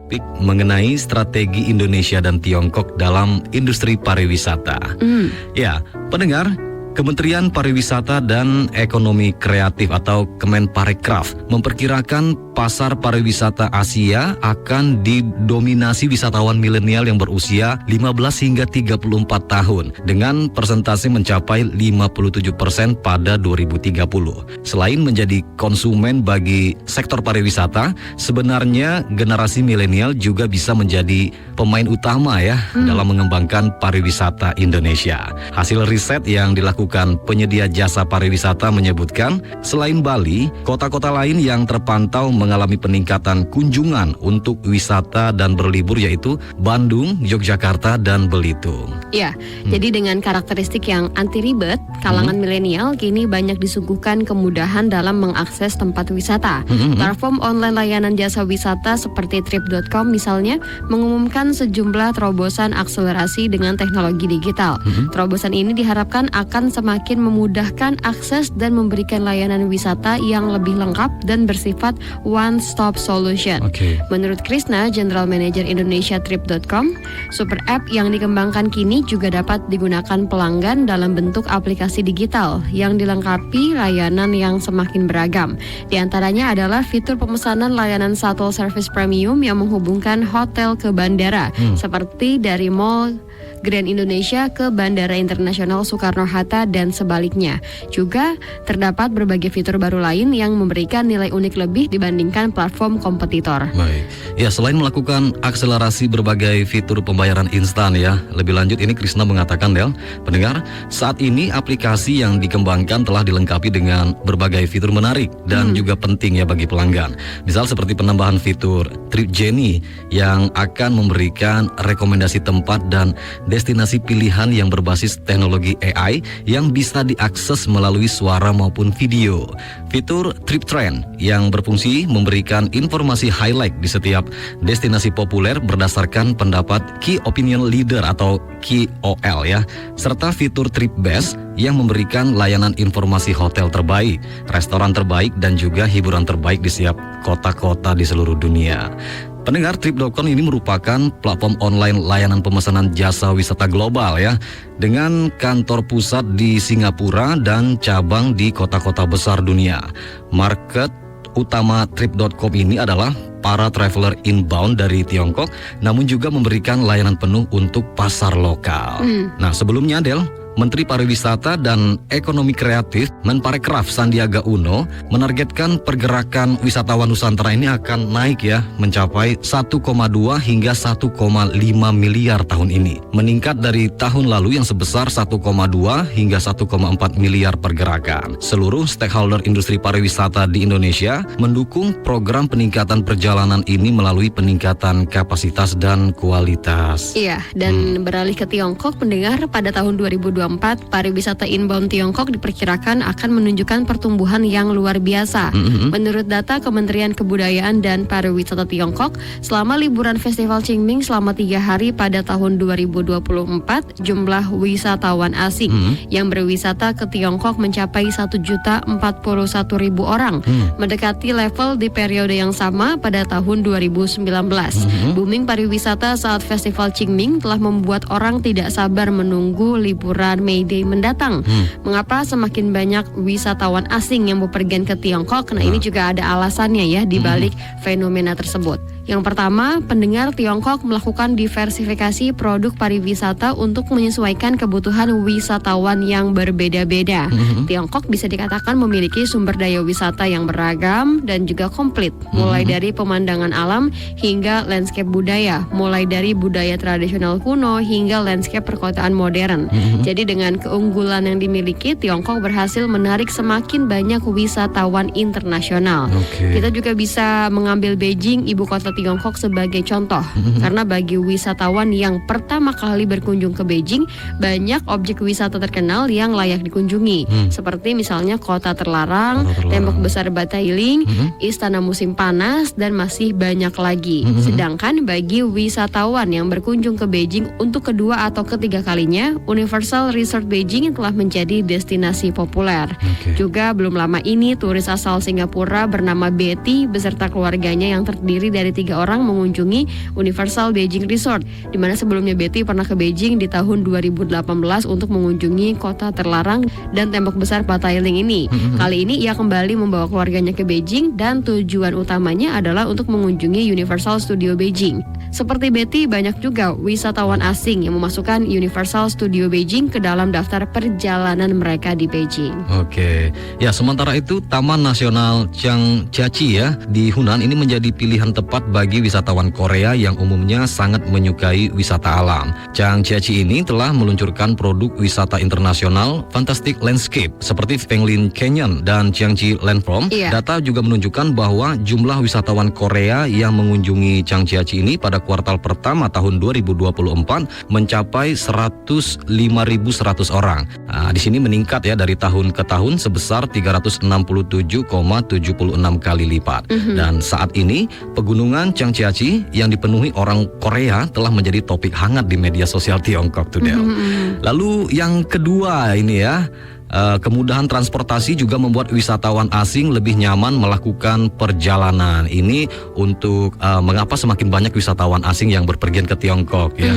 topik mengenai strategi Indonesia dan Tiongkok dalam industri pariwisata. Ya, pendengar, Kementerian Pariwisata dan Ekonomi Kreatif atau Kemenparekraf memperkirakan pasar pariwisata Asia akan didominasi wisatawan milenial yang berusia 15 hingga 34 tahun dengan persentase mencapai 57% pada 2030. Selain menjadi konsumen bagi sektor pariwisata, sebenarnya generasi milenial juga bisa menjadi pemain utama ya dalam mengembangkan pariwisata Indonesia. Hasil riset yang dilakukan penyedia jasa pariwisata menyebutkan selain Bali, kota-kota lain yang terpantau mengalami peningkatan kunjungan untuk wisata dan berlibur yaitu Bandung, Yogyakarta, dan Belitung. Ya, jadi dengan karakteristik yang anti ribet, kalangan milenial kini banyak disuguhkan kemudahan dalam mengakses tempat wisata. Platform online layanan jasa wisata seperti Trip.com misalnya mengumumkan sejumlah terobosan akselerasi dengan teknologi digital. Terobosan ini diharapkan akan semakin memudahkan akses dan memberikan layanan wisata yang lebih lengkap dan bersifat one-stop solution. Menurut Krisna, General Manager Indonesia Trip.com, super app yang dikembangkan kini juga dapat digunakan pelanggan dalam bentuk aplikasi digital yang dilengkapi layanan yang semakin beragam. Di antaranya adalah fitur pemesanan layanan shuttle service premium yang menghubungkan hotel ke bandara, seperti dari Mall Grand Indonesia ke Bandara Internasional Soekarno-Hatta dan sebaliknya. Juga terdapat berbagai fitur baru lain yang memberikan nilai unik lebih dibandingkan platform kompetitor. Baik. Ya, selain melakukan akselerasi berbagai fitur pembayaran instan ya, lebih lanjut ini Krisna mengatakan, Del, pendengar, saat ini aplikasi yang dikembangkan telah dilengkapi dengan berbagai fitur menarik dan juga penting ya bagi pelanggan. Misal seperti penambahan fitur Trip Genie yang akan memberikan rekomendasi tempat dan destinasi pilihan yang berbasis teknologi AI yang bisa diakses melalui suara maupun video. Fitur Trip Trend yang berfungsi memberikan informasi highlight di setiap destinasi populer berdasarkan pendapat Key Opinion Leader atau KOL ya, serta fitur Trip Best yang memberikan layanan informasi hotel terbaik, restoran terbaik, dan juga hiburan terbaik di setiap kota-kota di seluruh dunia. Pendengar, Trip.com ini merupakan platform online layanan pemesanan jasa wisata global ya, dengan kantor pusat di Singapura dan cabang di kota-kota besar dunia. Market utama Trip.com ini adalah para traveler inbound dari Tiongkok, namun juga memberikan layanan penuh untuk pasar lokal. Nah, sebelumnya Del, Menteri Pariwisata dan Ekonomi Kreatif Menparekraf Sandiaga Uno menargetkan pergerakan wisatawan Nusantara ini akan naik ya, mencapai 1,2 hingga 1,5 miliar tahun ini, meningkat dari tahun lalu yang sebesar 1,2 hingga 1,4 miliar pergerakan. Seluruh stakeholder industri pariwisata di Indonesia mendukung program peningkatan perjalanan ini melalui peningkatan kapasitas dan kualitas. Iya, dan beralih ke Tiongkok, pendengar, pada tahun 2024 pariwisata inbound Tiongkok diperkirakan akan menunjukkan pertumbuhan yang luar biasa. Menurut data Kementerian Kebudayaan dan Pariwisata Tiongkok, selama liburan Festival Qingming selama 3 hari pada tahun 2024, jumlah wisatawan asing yang berwisata ke Tiongkok mencapai 1.041.000 orang, mendekati level di periode yang sama pada tahun 2019. Booming pariwisata saat Festival Qingming telah membuat orang tidak sabar menunggu liburan May Day mendatang. Mengapa semakin banyak wisatawan asing yang bepergian ke Tiongkok? Nah, ini juga ada alasannya ya di balik fenomena tersebut. Yang pertama, pendengar, Tiongkok melakukan diversifikasi produk pariwisata untuk menyesuaikan kebutuhan wisatawan yang berbeda-beda. Tiongkok bisa dikatakan memiliki sumber daya wisata yang beragam dan juga komplit, mulai dari pemandangan alam hingga landscape budaya, mulai dari budaya tradisional kuno hingga landscape perkotaan modern. Jadi dengan keunggulan yang dimiliki, Tiongkok berhasil menarik semakin banyak wisatawan internasional. Kita juga bisa mengambil Beijing, ibu kota Tiongkok, sebagai contoh. Karena bagi wisatawan yang pertama kali berkunjung ke Beijing, banyak objek wisata terkenal yang layak dikunjungi. Seperti misalnya Kota Terlarang, Tembok Besar Batailing, Istana Musim Panas, dan masih banyak lagi. Sedangkan bagi wisatawan yang berkunjung ke Beijing untuk kedua atau ketiga kalinya, Universal Resort Beijing telah menjadi destinasi populer. Juga belum lama ini, turis asal Singapura bernama Betty beserta keluarganya yang terdiri dari 3 3 orang mengunjungi Universal Beijing Resort, di mana sebelumnya Betty pernah ke Beijing di tahun 2018 untuk mengunjungi kota terlarang dan tembok besar Patailing ini. Kali ini ia kembali membawa keluarganya ke Beijing dan tujuan utamanya adalah untuk mengunjungi Universal Studio Beijing. Seperti Betty, banyak juga wisatawan asing yang memasukkan Universal Studio Beijing ke dalam daftar perjalanan mereka di Beijing. Oke, ya sementara itu Taman Nasional Changjiachi ya di Hunan ini menjadi pilihan tepat bagi wisatawan Korea yang umumnya sangat menyukai wisata alam. Changjiachi ini telah meluncurkan produk wisata internasional Fantastic Landscape seperti Penglin Canyon dan Jiangxi Landform. Data juga menunjukkan bahwa jumlah wisatawan Korea yang mengunjungi Changjiachi ini pada kuartal pertama tahun 2024 mencapai 105.100 orang. Nah, di sini meningkat ya dari tahun ke tahun sebesar 367,76 kali lipat. Dan saat ini pegunungan Changjiachi yang dipenuhi orang Korea telah menjadi topik hangat di media sosial Tiongkok tuh Del. Lalu yang kedua ini ya, kemudahan transportasi juga membuat wisatawan asing lebih nyaman melakukan perjalanan. Ini untuk mengapa semakin banyak wisatawan asing yang berpergian ke Tiongkok ya.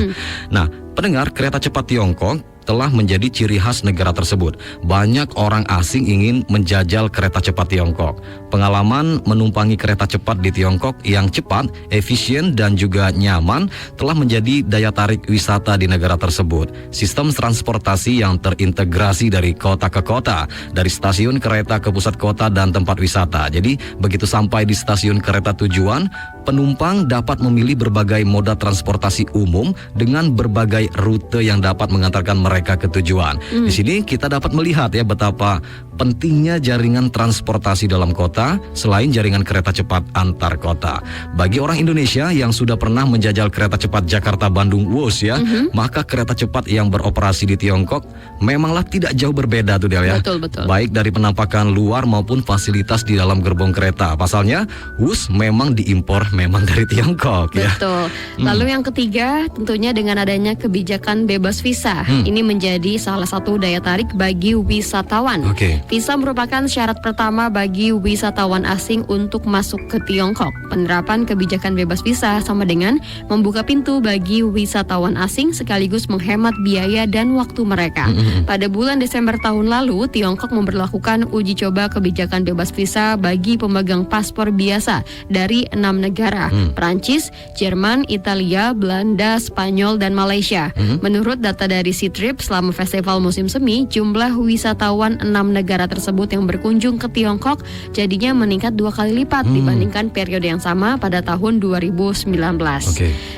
Nah, pendengar, kereta cepat Tiongkok telah menjadi ciri khas negara tersebut. Banyak orang asing ingin menjajal kereta cepat Tiongkok. Pengalaman menumpangi kereta cepat di Tiongkok yang cepat, efisien, dan juga nyaman telah menjadi daya tarik wisata di negara tersebut. Sistem transportasi yang terintegrasi dari kota ke kota, dari stasiun kereta ke pusat kota dan tempat wisata. Jadi begitu sampai di stasiun kereta tujuan, penumpang dapat memilih berbagai moda transportasi umum dengan berbagai rute yang dapat mengantarkan mereka ke tujuan. Di sini kita dapat melihat ya betapa pentingnya jaringan transportasi dalam kota selain jaringan kereta cepat antar kota. Bagi orang Indonesia yang sudah pernah menjajal kereta cepat Jakarta-Bandung Wus ya, maka kereta cepat yang beroperasi di Tiongkok memanglah tidak jauh berbeda tuh Del ya. Betul. Baik dari penampakan luar maupun fasilitas di dalam gerbong kereta. Pasalnya Wus memang diimpor memang dari Tiongkok ya. Betul. Lalu yang ketiga, tentunya dengan adanya kebijakan bebas visa. Ini menjadi salah satu daya tarik bagi wisatawan. Visa merupakan syarat pertama bagi wisatawan asing untuk masuk ke Tiongkok. Penerapan kebijakan bebas visa sama dengan membuka pintu bagi wisatawan asing sekaligus menghemat biaya dan waktu mereka. Pada bulan Desember tahun lalu, Tiongkok memberlakukan uji coba kebijakan bebas visa bagi pemegang paspor biasa dari 6 negara, Prancis, Jerman, Italia, Belanda, Spanyol, dan Malaysia. Menurut data dari Ctrip, selama festival musim semi, jumlah wisatawan 6 negara tersebut yang berkunjung ke Tiongkok jadinya meningkat 2 kali lipat dibandingkan periode yang sama pada tahun 2019.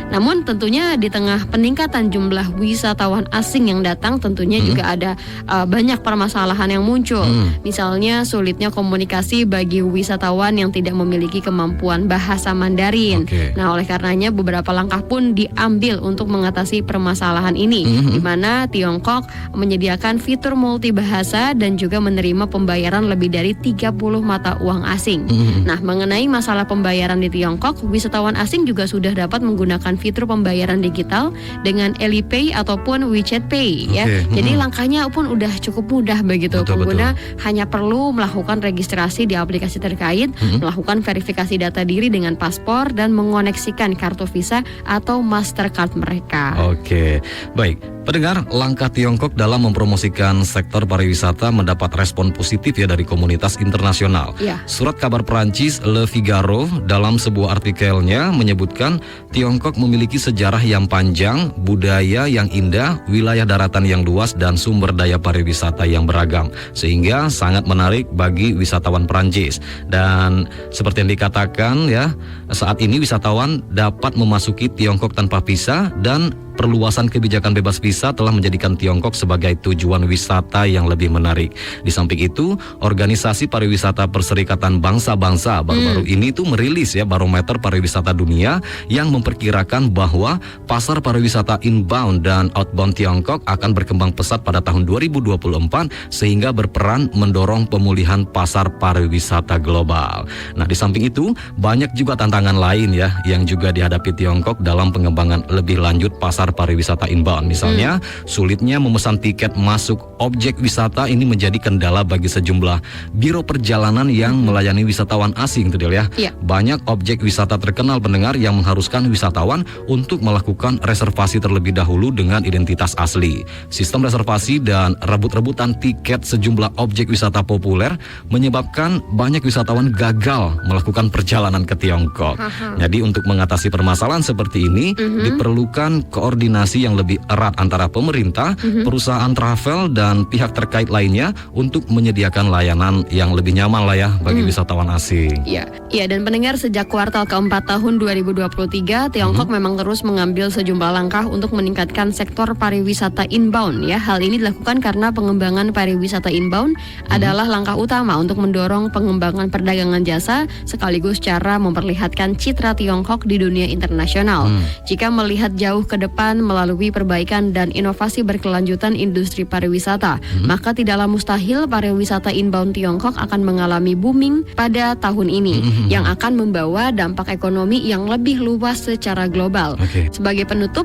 Namun tentunya di tengah peningkatan jumlah wisatawan asing yang datang, tentunya juga ada banyak permasalahan yang muncul. Misalnya sulitnya komunikasi bagi wisatawan yang tidak memiliki kemampuan bahasa Mandarin. Nah, oleh karenanya beberapa langkah pun diambil untuk mengatasi permasalahan ini, di mana Tiongkok menyediakan fitur multibahasa dan juga menerima pembayaran lebih dari 30 mata uang asing. Nah, mengenai masalah pembayaran di Tiongkok, wisatawan asing juga sudah dapat menggunakan fitur pembayaran digital dengan Alipay ataupun WeChat Pay ya. Jadi langkahnya pun udah cukup mudah begitu. Pengguna hanya perlu melakukan registrasi di aplikasi terkait, melakukan verifikasi data diri dengan paspor dan mengoneksikan kartu Visa atau Mastercard mereka. Baik. Pendengar, langkah Tiongkok dalam mempromosikan sektor pariwisata mendapat respon positif ya dari komunitas internasional. Surat kabar Prancis Le Figaro dalam sebuah artikelnya menyebutkan Tiongkok memiliki sejarah yang panjang, budaya yang indah, wilayah daratan yang luas, dan sumber daya pariwisata yang beragam, sehingga sangat menarik bagi wisatawan Prancis. Dan seperti yang dikatakan ya, saat ini wisatawan dapat memasuki Tiongkok tanpa visa, dan perluasan kebijakan bebas visa telah menjadikan Tiongkok sebagai tujuan wisata yang lebih menarik. Di samping itu, Organisasi Pariwisata Perserikatan Bangsa-Bangsa baru-baru ini tuh merilis ya barometer pariwisata dunia yang memperkirakan bahwa pasar pariwisata inbound dan outbound Tiongkok akan berkembang pesat pada tahun 2024 sehingga berperan mendorong pemulihan pasar pariwisata global. Nah, di samping itu, banyak juga tantangan lain ya yang juga dihadapi Tiongkok dalam pengembangan lebih lanjut pasar sektor pariwisata inbound. Misalnya, sulitnya memesan tiket masuk objek wisata ini menjadi kendala bagi sejumlah biro perjalanan yang melayani wisatawan asing, tuh Del ya. Iya. Banyak objek wisata terkenal pendengar yang mengharuskan wisatawan untuk melakukan reservasi terlebih dahulu dengan identitas asli. Sistem reservasi dan rebut-rebutan tiket sejumlah objek wisata populer menyebabkan banyak wisatawan gagal melakukan perjalanan ke Tiongkok. Jadi untuk mengatasi permasalahan seperti ini diperlukan koordinasi yang lebih erat antara pemerintah, perusahaan travel dan pihak terkait lainnya untuk menyediakan layanan yang lebih nyaman lah ya bagi wisatawan asing. Iya, dan pendengar, sejak kuartal keempat tahun 2023, Tiongkok memang terus mengambil sejumlah langkah untuk meningkatkan sektor pariwisata inbound ya. Hal ini dilakukan karena pengembangan pariwisata inbound adalah langkah utama untuk mendorong pengembangan perdagangan jasa sekaligus cara memperlihatkan citra Tiongkok di dunia internasional. Jika melihat jauh ke depan melalui perbaikan dan inovasi berkelanjutan industri pariwisata, maka tidaklah mustahil pariwisata inbound Tiongkok akan mengalami booming pada tahun ini yang akan membawa dampak ekonomi yang lebih luas secara global. Sebagai penutup,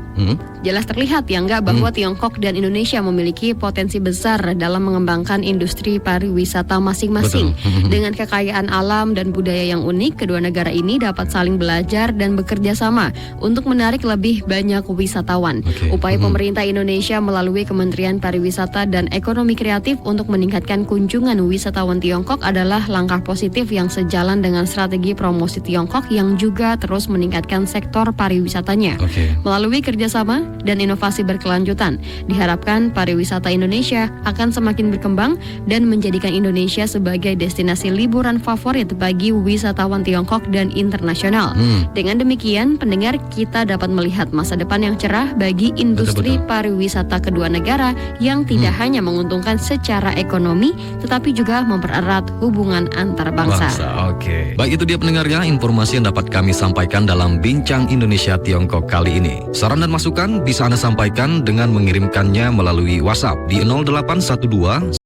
jelas terlihat ya enggak bahwa Tiongkok dan Indonesia memiliki potensi besar dalam mengembangkan industri pariwisata masing-masing. Dengan kekayaan alam dan budaya yang unik, kedua negara ini dapat saling belajar dan bekerja sama untuk menarik lebih banyak wisatawan. Upaya pemerintah Indonesia melalui Kementerian Pariwisata dan Ekonomi Kreatif untuk meningkatkan kunjungan wisatawan Tiongkok adalah langkah positif yang sejalan dengan strategi promosi Tiongkok yang juga terus meningkatkan sektor pariwisatanya. Melalui kerjasama dan inovasi berkelanjutan, diharapkan pariwisata Indonesia akan semakin berkembang dan menjadikan Indonesia sebagai destinasi liburan favorit bagi wisatawan Tiongkok dan internasional. Dengan demikian, pendengar, kita dapat melihat masa depan yang cerah bagi industri pariwisata kedua negara yang tidak hanya menguntungkan secara ekonomi, tetapi juga mempererat hubungan antar bangsa. Baik, itu dia pendengarnya informasi yang dapat kami sampaikan dalam Bincang Indonesia Tiongkok kali ini. Saran dan masukan bisa Anda sampaikan dengan mengirimkannya melalui WhatsApp di 0812